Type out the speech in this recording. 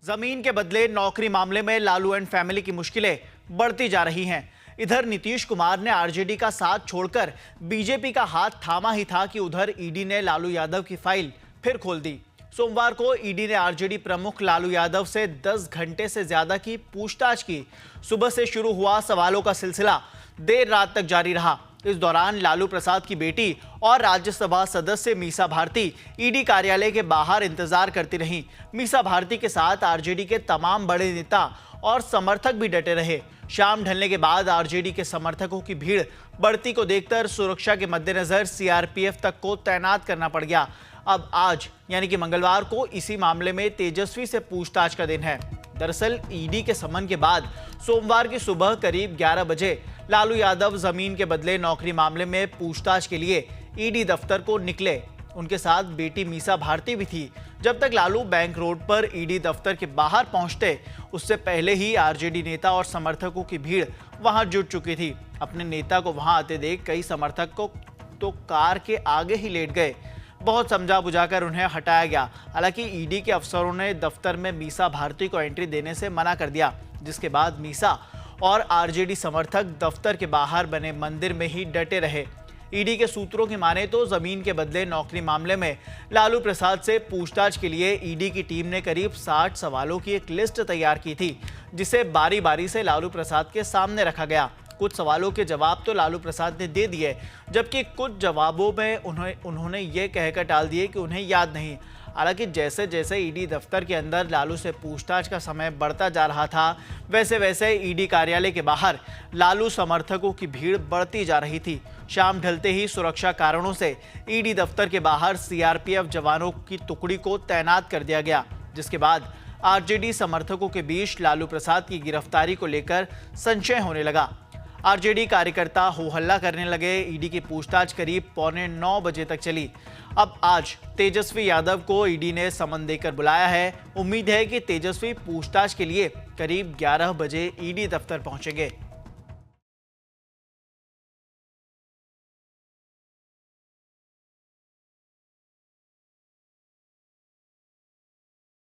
जमीन के बदले नौकरी मामले में लालू एंड फैमिली की मुश्किलें बढ़ती जा रही हैं। इधर नीतीश कुमार ने आरजेडी का साथ छोड़कर बीजेपी का हाथ थामा ही था कि उधर ईडी ने लालू यादव की फाइल फिर खोल दी। सोमवार को ईडी ने आरजेडी प्रमुख लालू यादव से 10 घंटे से ज्यादा की पूछताछ की। सुबह से शुरू हुआ सवालों का सिलसिला देर रात तक जारी रहा। इस दौरान लालू प्रसाद की बेटी और राज्यसभा सदस्य मीसा भारती ईडी कार्यालय के बाहर इंतजार करती रहीं। मीसा भारती के साथ आरजेडी के तमाम बड़े नेता और समर्थक भी डटे रहे। शाम ढलने के बाद आरजेडी के समर्थकों की भीड़ बढ़ती को देखकर सुरक्षा के मद्देनजर सीआरपीएफ तक को तैनात करना पड़ गया। अब आज यानी कि मंगलवार को इसी मामले में तेजस्वी से पूछताछ का दिन है। दरअसल ईडी के समन के बाद सोमवार की सुबह करीब 11 बजे लालू यादव जमीन के बदले नौकरी मामले में पूछताछ के लिए ईडी दफ्तर को निकले। उनके साथ बेटी मीसा भारती भी थी। जब तक लालू बैंक रोड पर ईडी दफ्तर के बाहर पहुंचते, उससे पहले ही आरजेडी नेता और समर्थकों की भीड़ वहां जुट चुकी थी। अपने नेता को वहां आते देख कई समर्थक को तो कार के आगे ही लेट गए। बहुत समझा बुझाकर उन्हें हटाया गया। हालांकि ईडी के अफसरों ने दफ्तर में मीसा भारती को एंट्री देने से मना कर दिया, जिसके बाद मीसा और आरजेडी समर्थक दफ्तर के बाहर बने मंदिर में ही डटे रहे। ईडी के सूत्रों की माने तो जमीन के बदले नौकरी मामले में लालू प्रसाद से पूछताछ के लिए ईडी की टीम ने करीब 60 सवालों की एक लिस्ट तैयार की थी, जिसे बारी बारी से लालू प्रसाद के सामने रखा गया। कुछ सवालों के जवाब तो लालू प्रसाद ने दे दिए, जबकि कुछ जवाबों में उन्होंने ये कहकर टाल दिए कि उन्हें याद नहीं। हालांकि जैसे जैसे ईडी दफ्तर के अंदर लालू से पूछताछ का समय बढ़ता जा रहा था, वैसे वैसे ईडी कार्यालय के बाहर लालू समर्थकों की भीड़ बढ़ती जा रही थी। शाम ढलते ही सुरक्षा कारणों से ईडी दफ्तर के बाहर सीआरपीएफ जवानों की टुकड़ी को तैनात कर दिया गया, जिसके बाद आरजेडी समर्थकों के बीच लालू प्रसाद की गिरफ्तारी को लेकर संशय होने लगा। आरजेडी कार्यकर्ता हो हल्ला करने लगे। ईडी की पूछताछ करीब 8:45 बजे तक चली। अब आज तेजस्वी यादव को ईडी ने समन देकर बुलाया है। उम्मीद है कि तेजस्वी पूछताछ के लिए करीब 11 बजे ईडी दफ्तर पहुंचेंगे।